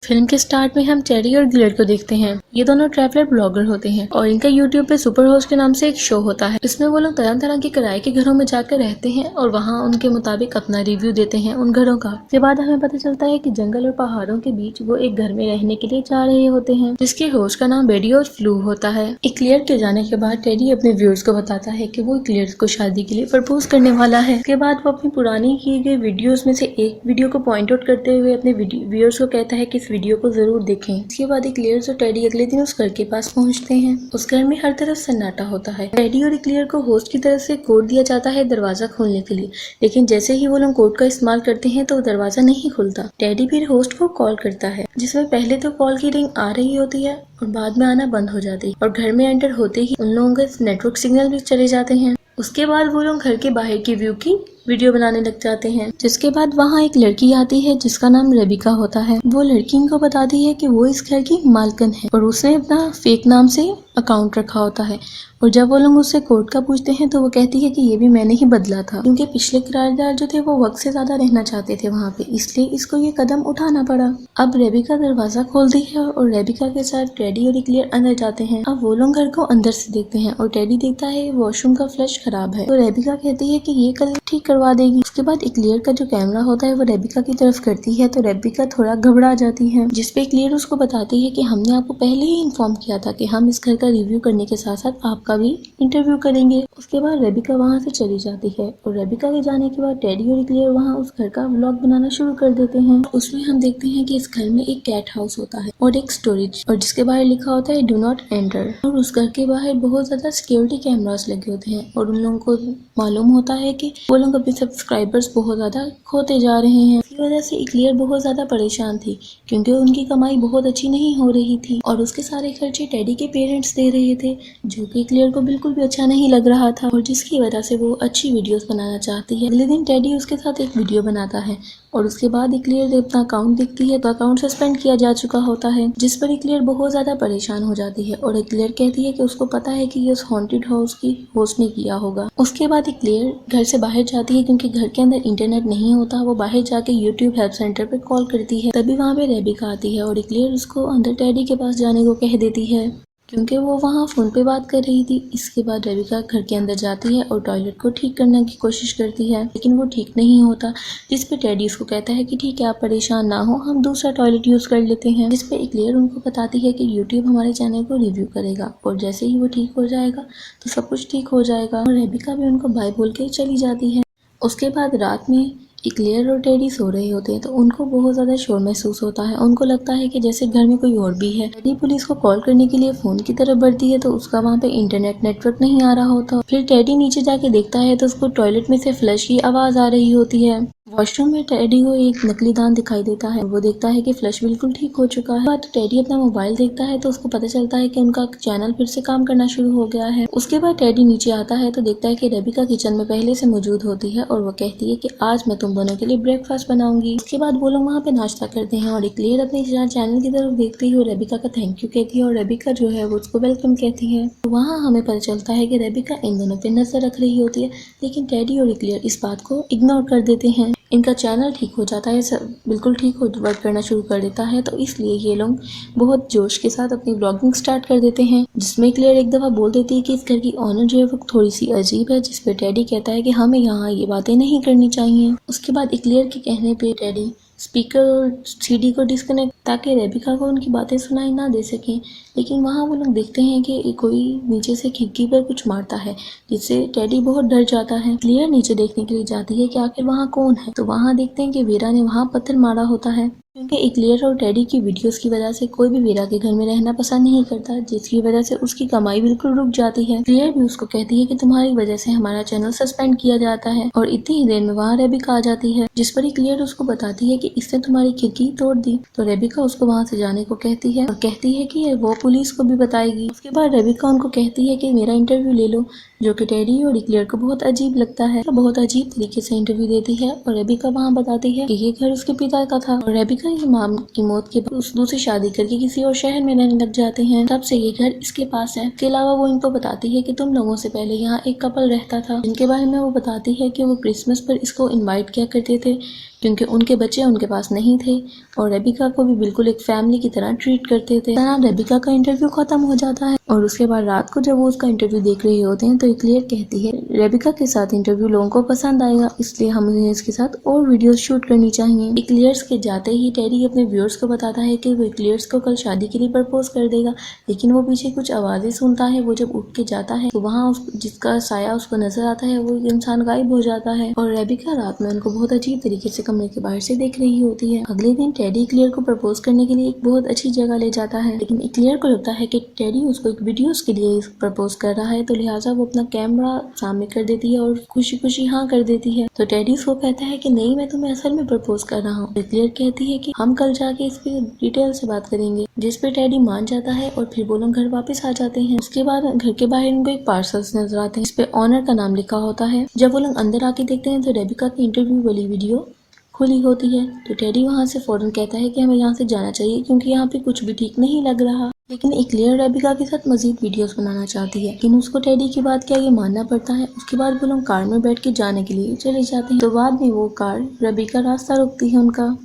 Film के start में हम टेडी और ग्लेयर को देखते हैं। ये दोनों ट्रैवलर ब्लॉगर होते हैं और इनका यूट्यूब पे सुपर होस्ट के नाम से एक शो होता है। इसमें वो लोग तरह तरह के किराए के घरों में जाकर रहते हैं और वहाँ उनके मुताबिक अपना रिव्यू देते हैं उन घरों का। इसके बाद हमें पता चलता है कि जंगल और पहाड़ों के बीच वो एक घर में रहने के लिए जा रहे होते हैं, जिसके होस्ट का नाम बेडी और फ्लू होता है। क्लियर के जाने के बाद टेडी अपने व्यूअर्स को बताता है कि वो क्लियर को शादी के लिए प्रपोज करने वाला है। इसके बाद वो अपनी पुरानी की गई वीडियोस में से एक वीडियो को पॉइंट आउट करते हुए अपने व्यूअर्स को कहता है कि इस वीडियो को जरूर देखें। इसके बाद क्लियर और टेडी अगले दिन उस घर के पास पहुंचते हैं। उस घर में हर तरफ सन्नाटा होता है। टेडी और क्लियर को होस्ट की तरफ से कोड दिया जाता है दरवाजा खोलने के लिए, लेकिन जैसे ही वो लोग कोड का इस्तेमाल करते हैं तो दरवाजा नहीं खुलता। टेडी फिर होस्ट को कॉल करता है, जिसमें पहले तो कॉल की रिंग आ रही होती है और बाद में आना बंद हो जाती है और घर में एंटर होते ही उन लोगों के नेटवर्क सिग्नल भी चले जाते हैं। उसके बाद वो लोग घर के बाहर की व्यू की वीडियो बनाने लग जाते हैं। जिसके बाद वहाँ एक लड़की आती है जिसका नाम रेबिका होता है। वो लड़की इनको बताती है कि वो इस घर की मालकिन है और उसने अपना फेक नाम से अकाउंट रखा होता है। और जब वो लोग उससे कोड का पूछते हैं तो वो कहती है कि ये भी मैंने ही बदला था, क्योंकि पिछले किराएदार जो थे वो वक्त से ज्यादा रहना चाहते थे वहाँ पे, इसलिए इसको ये कदम उठाना पड़ा। अब रेबिका दरवाजा खोलती है और रेबिका के साथ टेडी और क्लियर अंदर जाते हैं। अब वो लोग घर को अंदर से देखते हैं और टेडी देखता है वॉशरूम का फ्लश खराब है, तो रेबिका कहती है कि ये कल ठीक करवा देगी। उसके बाद क्लियर का जो कैमरा होता है वो रेबिका की तरफ करती है तो रेबिका थोड़ा घबरा जाती है, जिसपे क्लियर उसको बताती है कि हमने आपको पहले ही इन्फॉर्म किया था कि हम इस घर का रिव्यू करने के साथ साथ आपका भी इंटरव्यू करेंगे। उसके बाद रेबिका वहाँ से चली जाती है और रेबिका के जाने के बाद टेडी और क्लियर वहाँ उस घर का व्लॉग बनाना शुरू कर देते हैं। उसमें हम देखते हैं कि इस घर में एक कैट हाउस होता है और एक स्टोरेज, और जिसके बाहर लिखा होता है डू नॉट एंटर। और उस घर के बाहर बहुत ज्यादा सिक्योरिटी कैमरास लगे होते हैं और उन लोगों को मालूम होता है कि वो लोग अपने सब्सक्राइबर्स बहुत ज्यादा खोते जा रहे हैं। इसी वजह से क्लियर बहुत ज्यादा परेशान थी, क्योंकि उनकी कमाई बहुत अच्छी नहीं हो रही थी और उसके सारे खर्चे टेडी के पेरेंट्स दे रहे थे, जो कि क्लियर को बिल्कुल भी अच्छा नहीं लग रहा था और जिसकी वजह से वो अच्छी वीडियोस बनाना चाहती है। अगले दिन टेडी उसके साथ एक वीडियो बनाता है और उसके बाद क्लियर अपना अकाउंट देखती है तो अकाउंट सस्पेंड किया जा चुका होता है, जिस पर क्लियर बहुत ज्यादा परेशान हो जाती है और क्लियर कहती है कि उसको पता है कि ये उस हॉन्टेड हाउस की होस्ट ने किया होगा। उसके बाद क्लियर घर से बाहर जाती है, क्योंकि घर के अंदर इंटरनेट नहीं होता। वो बाहर जाके यूट्यूब हेल्प सेंटर पे कॉल करती है, तभी वहाँ पे रेबिका आती है और क्लियर उसको अंदर टेडी के पास जाने को कह देती है, क्योंकि वो वहाँ फोन पे बात कर रही थी। इसके बाद रेबिका घर के अंदर जाती है और टॉयलेट को ठीक करने की कोशिश करती है, लेकिन वो ठीक नहीं होता, जिस पे टेडी उसको कहता है कि ठीक है आप परेशान ना हो, हम दूसरा टॉयलेट यूज कर लेते हैं। जिस पे क्लियर उनको बताती है कि यूट्यूब हमारे चैनल को रिव्यू करेगा और जैसे ही वो ठीक हो जाएगा तो सब कुछ ठीक हो जाएगा। और रेबिका भी उनको बाय बोल के चली जाती है। उसके बाद रात में क्लियर और टेडी सो रहे होते हैं तो उनको बहुत ज्यादा शोर महसूस होता है। उनको लगता है कि जैसे घर में कोई और भी है। टेडी पुलिस को कॉल करने के लिए फोन की तरफ बढ़ती है तो उसका वहाँ पे इंटरनेट नेटवर्क नहीं आ रहा होता। फिर टेडी नीचे जाके देखता है तो उसको टॉयलेट में से फ्लश की आवाज आ रही होती है। वॉशरूम में टेडी को एक नकली दांत दिखाई देता है। वो देखता है कि फ्लश बिल्कुल ठीक हो चुका है। तो टेडी अपना मोबाइल देखता है तो उसको पता चलता है कि उनका चैनल फिर से काम करना शुरू हो गया है। उसके बाद टेडी नीचे आता है तो देखता है कि रेबिका किचन में पहले से मौजूद होती है और वो कहती है कि आज मैं तुम दोनों के लिए ब्रेकफास्ट बनाऊंगी। उसके बाद वो लोग वहाँ पे नाश्ता करते हैं और क्लियर अपने चैनल की तरफ देखते ही रेबिका का थैंक यू कहती है और रेबिका जो है वो उसको वेलकम कहती है। तो वहाँ हमें पता चलता है कि रेबिका इन दोनों पे नजर रख रही होती है, लेकिन टेडी और क्लियर इस बात को इग्नोर कर देते हैं। इनका चैनल ठीक हो जाता है, सब बिल्कुल ठीक हो वर्क करना शुरू कर देता है, तो इसलिए ये लोग बहुत जोश के साथ अपनी ब्लॉगिंग स्टार्ट कर देते हैं, जिसमें क्लियर एक दफा बोल देती है कि इस घर की ऑनर जो है वो थोड़ी सी अजीब है, जिसपे टेडी कहता है कि हमें यहाँ ये बातें नहीं करनी चाहिए। उसके बाद क्लियर के कहने पे टेडी स्पीकर और सीडी को डिस्कनेक्ट ताकि रेबिका को उनकी बातें सुनाई ना दे सकें, लेकिन वहाँ वो लोग देखते हैं कि कोई नीचे से खिड़की पर कुछ मारता है, जिससे टेडी बहुत डर जाता है। क्लियर नीचे देखने के लिए जाती है कि आखिर वहाँ कौन है, तो वहाँ देखते हैं कि वीरा ने वहाँ पत्थर मारा होता है, क्योंकि क्लियर और टेडी की वीडियोस की वजह से कोई भी वीरा के घर में रहना पसंद नहीं करता, जिसकी वजह से उसकी कमाई बिल्कुल रुक जाती है। क्लियर भी उसको कहती है कि तुम्हारी वजह से हमारा चैनल सस्पेंड किया जाता है, और इतनी ही देर में वहाँ रेबिका आ जाती है, जिस पर क्लियर उसको बताती है कि इसने तुम्हारी खिड़की तोड़ दी। तो रेबिका उसको वहाँ से जाने को कहती है और कहती है कि वो पुलिस को भी बताएगी। उसके बाद रेबिका उनको कहती है कि मेरा इंटरव्यू ले लो, जो कि टेडी और इक्लेयर को बहुत अजीब लगता है। तो बहुत अजीब तरीके से इंटरव्यू देती है और रेबिका वहाँ बताती है कि ये घर उसके पिता का था और रेबिका की माम की मौत के बाद उस दूसरी शादी करके किसी और शहर में रहने लग जाते हैं। तब से ये घर इसके पास है। इसके अलावा वो इनको बताती है कि तुम लोगों से पहले यहाँ एक कपल रहता था, जिनके बारे में वो बताती है कि वो क्रिसमस पर इसको इनवाइट किया करते थे क्योंकि उनके बच्चे उनके पास नहीं थे और रेबिका को भी बिल्कुल एक फैमिली की तरह ट्रीट करते थे। तरह रेबिका का इंटरव्यू खत्म हो जाता है और उसके बाद रात को जब वो उसका इंटरव्यू देख रहे होते हैं तो इक्लेयर कहती है रेबिका के साथ इंटरव्यू लोगों को पसंद आएगा, इसलिए हमें इसके साथ और वीडियोस शूट करनी चाहिए। इक्लेयर्स के जाते ही टेडी अपने व्यूअर्स को बताता है कि वो इक्लेयर्स को कल शादी के लिए प्रपोज कर देगा, लेकिन वो पीछे कुछ आवाजें सुनता है। वो जब उठ के जाता है तो वहाँ जिसका साया उसको नजर आता है वो इंसान गायब हो जाता है और रेबिका रात में उनको बहुत अजीब तरीके से कमरे के बाहर से देख रही होती है। अगले दिन टेडी इक्लेयर को प्रपोज करने के लिए एक बहुत अच्छी जगह ले जाता है, लेकिन इक्लेयर को लगता है कि टेडी उसको एक वीडियोस के लिए प्रपोज कर रहा है, तो लिहाजा वो अपना कैमरा सामने कर देती है और खुशी खुशी हाँ कर देती है। तो टेडी उसको कहता है कि नहीं, मैं तुम्हें असल में प्रपोज कर रहा हूँ। इक्लेयर कहती है कि हम कल जाके इस पे डिटेल से बात करेंगे, जिस पे टेडी मान जाता है और फिर वो लोग घर वापस आ जाते हैं। उसके बाद घर के बाहर उनको एक पार्सल्स नजर आते हैं, इस पे ऑनर का नाम लिखा होता है। जब वो लोग अंदर आके देखते हैं तो रेबिका की इंटरव्यू वाली वीडियो खुली होती है। तो टेडी वहाँ से फौरन कहता है कि हमें यहाँ से जाना चाहिए क्योंकि यहाँ पे कुछ भी ठीक नहीं लग रहा। लेकिन इक्लेयर रेबिका के साथ मजीद वीडियोस बनाना चाहती है, लेकिन उसको टेडी की बात क्या ये मानना पड़ता है। उसके बाद वो लोग कार में बैठ के जाने के लिए चले जाते हैं। तो बाद में वो कार रेबिका रास्ता रोकती है उनका।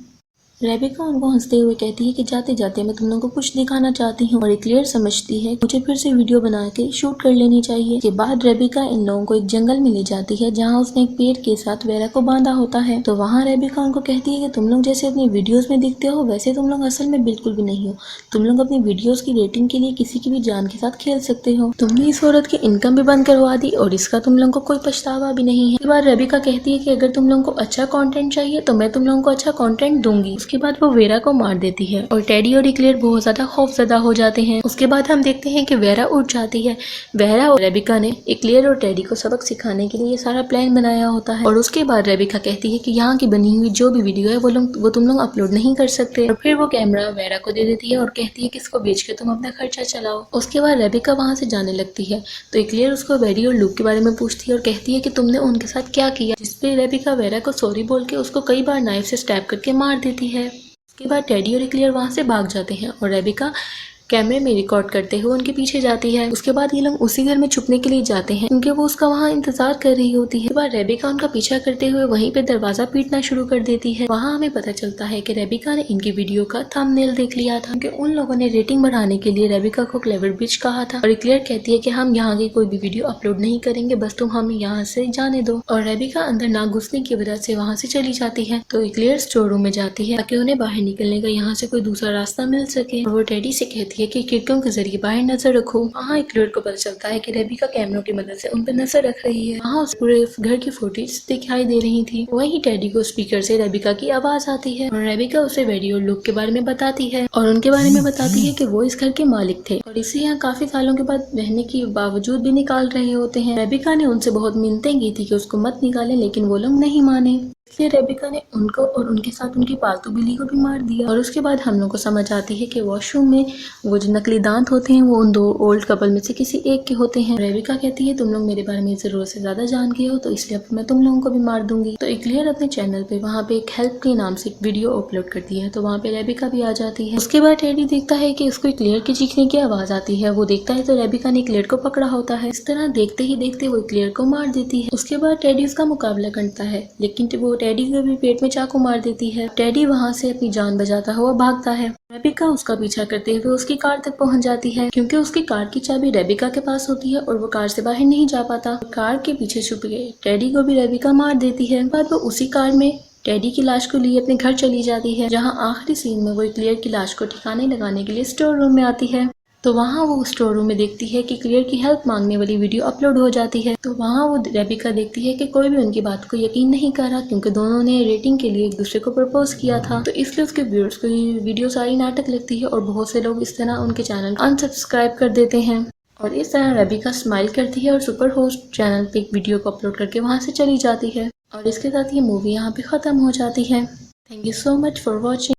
रेबिका उनको हंसते हुए कहती है कि जाते जाते मैं तुम लोगों को कुछ दिखाना चाहती हूँ और इक्लेयर समझती है मुझे फिर से वीडियो बना के शूट कर लेनी चाहिए। के बाद रेबिका इन लोगों को एक जंगल में ले जाती है जहाँ उसने एक पेड़ के साथ वेरा को बांधा होता है। तो वहाँ रेबिका उनको कहती है कि तुम लोग जैसे अपनी वीडियोस में दिखते हो वैसे तुम लोग असल में बिल्कुल भी नहीं हो। तुम लोग अपनी वीडियोस की रेटिंग के लिए किसी की भी जान के साथ खेल सकते हो। तुमने इस औरत की इनकम भी बंद करवा दी और इसका तुम लोगों को कोई पछतावा भी नहीं है। इसके बाद रेबिका कहती है कि अगर तुम लोगों को अच्छा कंटेंट चाहिए तो मैं तुम लोगों को अच्छा कंटेंट दूंगी। उसके बाद वो वेरा को मार देती है और टेडी और इक्लेयर बहुत ज्यादा खौफजदा हो जाते हैं। उसके बाद हम देखते हैं कि वेरा उठ जाती है। वेरा और रेबिका ने इक्लेयर और टेडी को सबक सिखाने के लिए ये सारा प्लान बनाया होता है और उसके बाद रेबिका कहती है कि यहाँ की बनी हुई जो भी वीडियो है वो तुम लोग अपलोड नहीं कर सकते और फिर वो कैमरा वेरा को दे देती है और कहती है कि इसको बेच के तुम अपना खर्चा चलाओ। उसके बाद रेबिका वहाँ से जाने लगती है तो इक्लेयर उसको वेरी और लुक के बारे में पूछती है और कहती है कि तुमने उनके साथ क्या किया, जिसपे रेबिका वेरा को सॉरी बोल के उसको कई बार नाइफ से स्टैब करके मार देती है। उसके बाद टेडी और इक्लेयर वहाँ से भाग जाते हैं और रेबिका कैमरे में रिकॉर्ड करते हुए उनके पीछे जाती है। उसके बाद ये लोग उसी घर में छुपने के लिए जाते हैं क्योंकि वो उसका वहाँ इंतजार कर रही होती है। उसके बाद रेबिका उनका पीछा करते हुए वहीं पे दरवाजा पीटना शुरू कर देती है। वहाँ हमें पता चलता है कि रेबिका ने इनकी वीडियो का थंबनेल देख लिया था क्योंकि उन लोगों ने रेटिंग बढ़ाने के लिए रेबिका को क्लेवर बिच कहा था और इक्लेयर कहती है कि हम यहाँ की कोई भी वीडियो अपलोड नहीं करेंगे, बस तुम हमें यहाँ से जाने दो। और रेबिका अंदर ना घुसने की वजह से वहाँ से चली जाती है। तो इक्लेयर स्टोर रूम में जाती है ताकि उन्हें बाहर निकलने का यहाँ से कोई दूसरा रास्ता मिल सके और वो टेडी से कहती है कि खिड़कियों के जरिए बाहर नजर रखो। वहाँ इक्लेयर को पता चलता है कि रेबिका कैमरों की मदद से उन पर नजर रख रही है। वहाँ उस पूरे घर की फुटेज दिखाई दे रही थी। वहीं टेडी को स्पीकर से रेबिका की आवाज आती है और रेबिका उसे वेरी और लुक के बारे में बताती है और उनके बारे में बताती है कि वो इस घर के मालिक थे और इसे यहाँ काफी सालों के बाद रहने के बावजूद भी निकाल रहे होते हैं। रेबिका ने उनसे बहुत मिन्नतें की थी कि उसको मत निकाले, लेकिन वो लोग नहीं माने। इसलिए रेबिका ने उनको और उनके साथ उनकी पालतू बिल्ली को भी मार दिया। और उसके बाद हम लोग को समझ आती है कि वॉशरूम में वो जो नकली दांत होते हैं वो उन दो ओल्ड कपल में से किसी एक के होते हैं। रेबिका कहती है तुम लोग मेरे बारे में जरूरत से ज्यादा जान गए हो तो इसलिए अब मैं तुम लोगों को भी मार दूंगी। तो इक्लेयर अपने चैनल पे वहाँ पे एक हेल्प के नाम से एक वीडियो अपलोड करती है तो वहाँ पे रेबिका भी आ जाती है। उसके बाद टेडी देखता है कि उसको इक्लेयर के चीखने की आवाज आती है। वो देखता है तो रेबिका ने इक्लेयर को पकड़ा होता है। इस तरह देखते ही देखते वो इक्लेयर को मार देती है। उसके बाद टेडी उसका मुकाबला करता है, लेकिन वो टेडी को भी पेट में चाकू मार देती है। टेडी वहाँ से अपनी जान बचाता हुआ भागता है। रेबिका उसका पीछा करते हुए उसकी कार तक पहुँच जाती है क्योंकि उसकी कार की चाबी रेबिका के पास होती है और वो कार से बाहर नहीं जा पाता। कार के पीछे छुप गए टेडी को भी रेबिका मार देती है। बाद वो उसी कार में टेडी की लाश को लिए अपने घर चली जाती है, जहाँ आखिरी सीन में वो इक्लेयर की लाश को ठिकाने लगाने के लिए स्टोर रूम में आती है। तो वहाँ वो स्टोर रूम में देखती है कि इक्लेयर की हेल्प मांगने वाली वीडियो अपलोड हो जाती है। तो वहाँ वो रेबिका देखती है कि कोई भी उनकी बात को यकीन नहीं कर रहा क्योंकि दोनों ने रेटिंग के लिए एक दूसरे को प्रपोज किया था। तो इसलिए उसके व्यूअर्स को ये वीडियो सारी नाटक लगती है और बहुत से लोग इस तरह उनके चैनल अनसब्सक्राइब कर देते हैं। और इस तरह रेबिका स्माइल करती है और सुपर होस्ट चैनल पे एक वीडियो को अपलोड करके वहाँ से चली जाती है। और इसके साथ ये मूवी यहाँ पे ख़त्म हो जाती है। Thank you so much for watching.